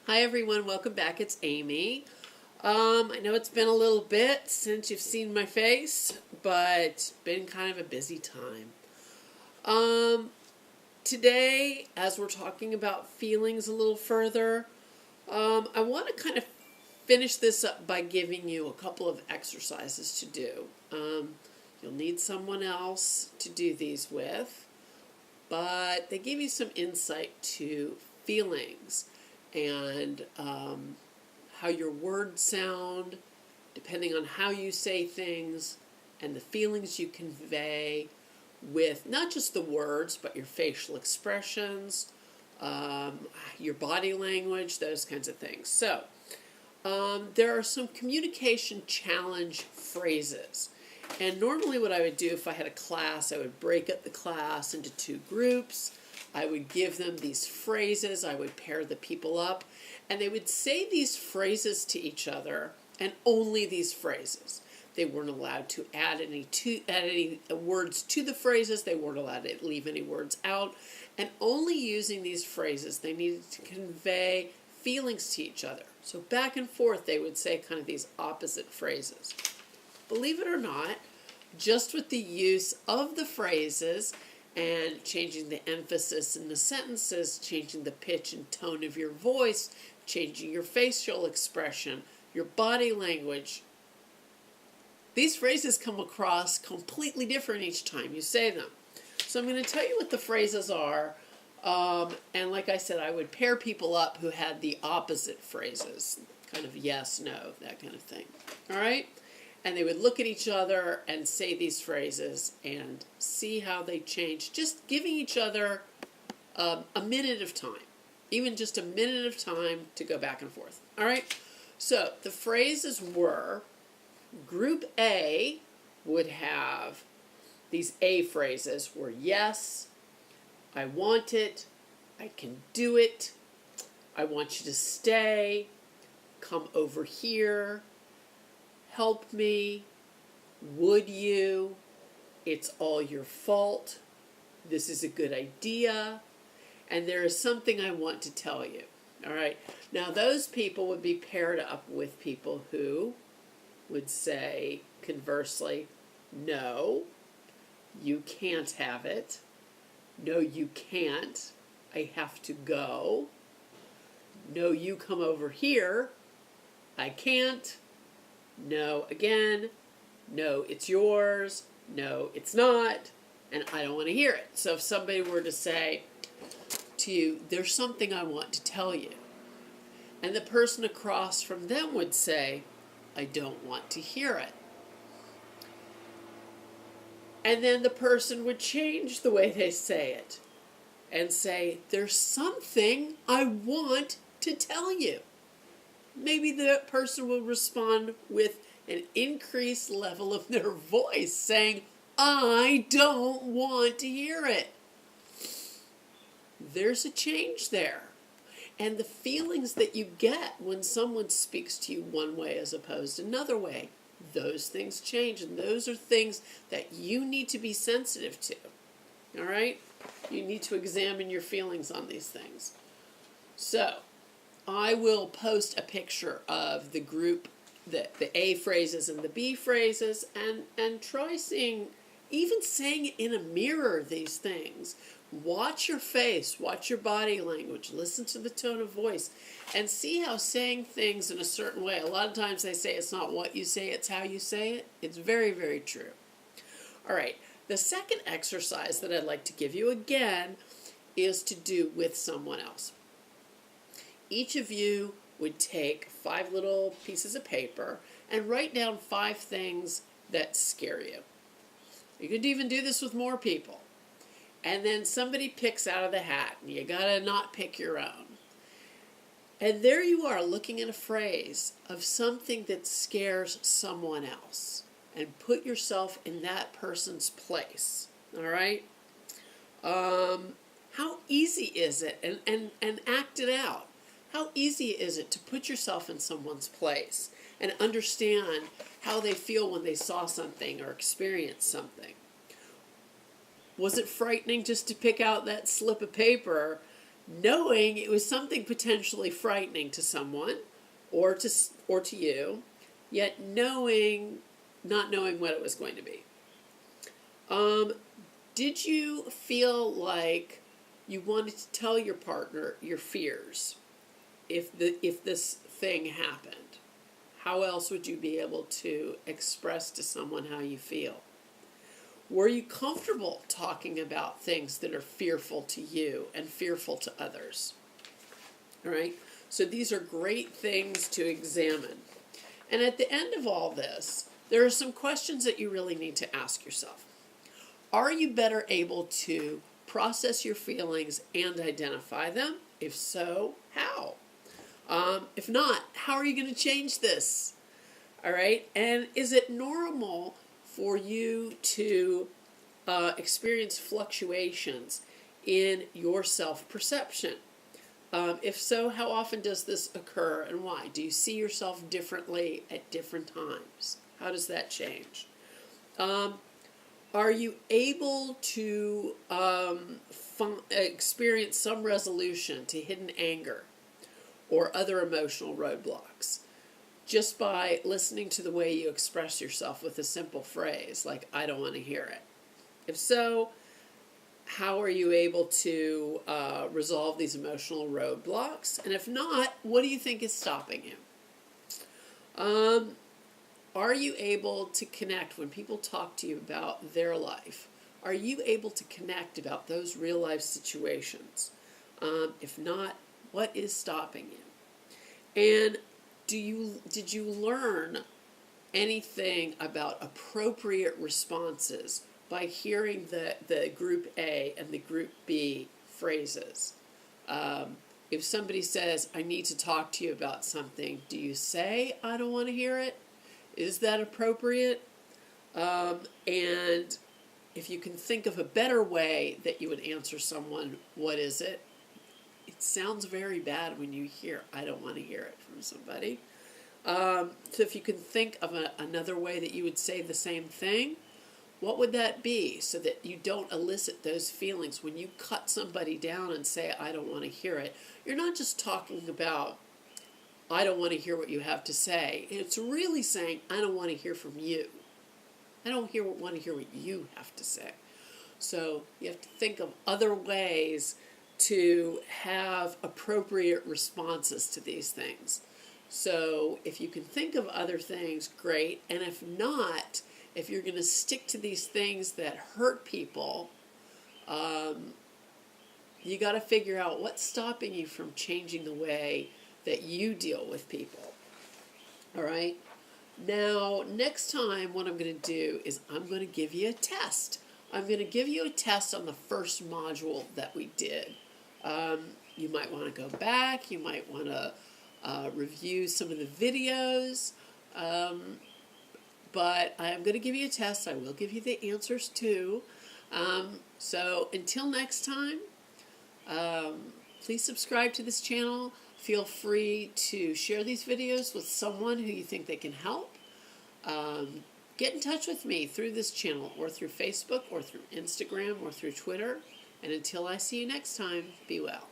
Hi everyone, welcome back. It's Amy. I know it's been a little bit since you've seen my face, but it's been kind of a busy time. Today, as we're talking about feelings a little further, I want to kind of finish this up by giving you a couple of exercises to do. You'll need someone else to do these with, but they give you some insight to feelings and how your words sound, depending on how you say things, and the feelings you convey with not just the words, but your facial expressions, your body language, those kinds of things. So, there are some communication challenge phrases. And normally what I would do if I had a class, I would break up the class into two groups. I would give them these phrases. I would pair the people up. And they would say these phrases to each other, and only these phrases. They weren't allowed to add any words to the phrases. They weren't allowed to leave any words out. And only using these phrases, they needed to convey feelings to each other. So back and forth, they would say kind of these opposite phrases. Believe it or not, just with the use of the phrases and changing the emphasis in the sentences, changing the pitch and tone of your voice, changing your facial expression, your body language, these phrases come across completely different each time you say them. So I'm going to tell you what the phrases are. And like I said, I would pair people up who had the opposite phrases, kind of yes, no, that kind of thing. All right? And they would look at each other and say these phrases and see how they change, just giving each other a minute of time, even just a minute of time to go back and forth. All right? So the phrases were, Group A would have these A phrases were yes, I want it, I can do it, I want you to stay, come over here, help me, would you, it's all your fault, this is a good idea, and there is something I want to tell you. All right. Now those people would be paired up with people who would say, conversely, no, you can't have it. No, you can't. I have to go. No, you come over here. I can't. No, again. No, it's yours. No, it's not. And I don't want to hear it. So if somebody were to say to you, there's something I want to tell you, and the person across from them would say, I don't want to hear it. And then the person would change the way they say it and say, there's something I want to tell you. Maybe the person will respond with an increased level of their voice saying, I don't want to hear it. There's a change there. And the feelings that you get when someone speaks to you one way as opposed to another way, those things change. And those are things that you need to be sensitive to. All right? You need to examine your feelings on these things. So, I will post a picture of the group, the A phrases and the B phrases, and try seeing, even saying it in a mirror, these things. Watch your face, watch your body language, listen to the tone of voice, and see how saying things in a certain way. A lot of times they say it's not what you say, it's how you say it. It's very, very true. All right, the second exercise that I'd like to give you again is to do with someone else. Each of you would take 5 little pieces of paper and write down 5 things that scare you. You could even do this with more people. And then somebody picks out of the hat, and you gotta not pick your own. And there you are, looking at a phrase of something that scares someone else. And put yourself in that person's place. All right? How easy is it? And act it out. How easy is it to put yourself in someone's place and understand how they feel when they saw something or experienced something? Was it frightening just to pick out that slip of paper knowing it was something potentially frightening to someone or to you, yet not knowing what it was going to be. Did you feel like you wanted to tell your partner your fears if this thing happened? How else would you be able to express to someone how you feel? Were you comfortable talking about things that are fearful to you and fearful to others? All right? So these are great things to examine. And at the end of all this, there are some questions that you really need to ask yourself. Are you better able to process your feelings and identify them? If so, how? If not, how are you going to change this? All right? And is it normal for you to experience fluctuations in your self-perception? If so, how often does this occur and why? Do you see yourself differently at different times? How does that change? Are you able to experience some resolution to hidden anger or other emotional roadblocks just by listening to the way you express yourself with a simple phrase like, I don't want to hear it? If so, how are you able to resolve these emotional roadblocks? And if not, what do you think is stopping you? Are you able to connect when people talk to you about their life? Are you able to connect about those real life situations? If not, what is stopping you? And did you learn anything about appropriate responses by hearing the group A and the group B phrases? If somebody says, I need to talk to you about something, do you say, I don't want to hear it? Is that appropriate? And if you can think of a better way that you would answer someone, what is it? It sounds very bad when you hear, I don't want to hear it from somebody. So if you can think of another way that you would say the same thing, what would that be so that you don't elicit those feelings when you cut somebody down and say, I don't want to hear it? You're not just talking about, I don't want to hear what you have to say. It's really saying, I don't want to hear from you. I don't want to hear what you have to say. So you have to think of other ways to have appropriate responses to these things. So if you can think of other things, great. And if not, if you're going to stick to these things that hurt people, you got to figure out what's stopping you from changing the way that you deal with people. All right? Now, next time what I'm going to do is I'm going to give you a test. I'm going to give you a test on the first module that we did. You might want to go back. You might want to review some of the videos. But I'm going to give you a test. I will give you the answers too. So until next time, please subscribe to this channel. Feel free to share these videos with someone who you think they can help. Get in touch with me through this channel or through Facebook or through Instagram or through Twitter. And until I see you next time, be well.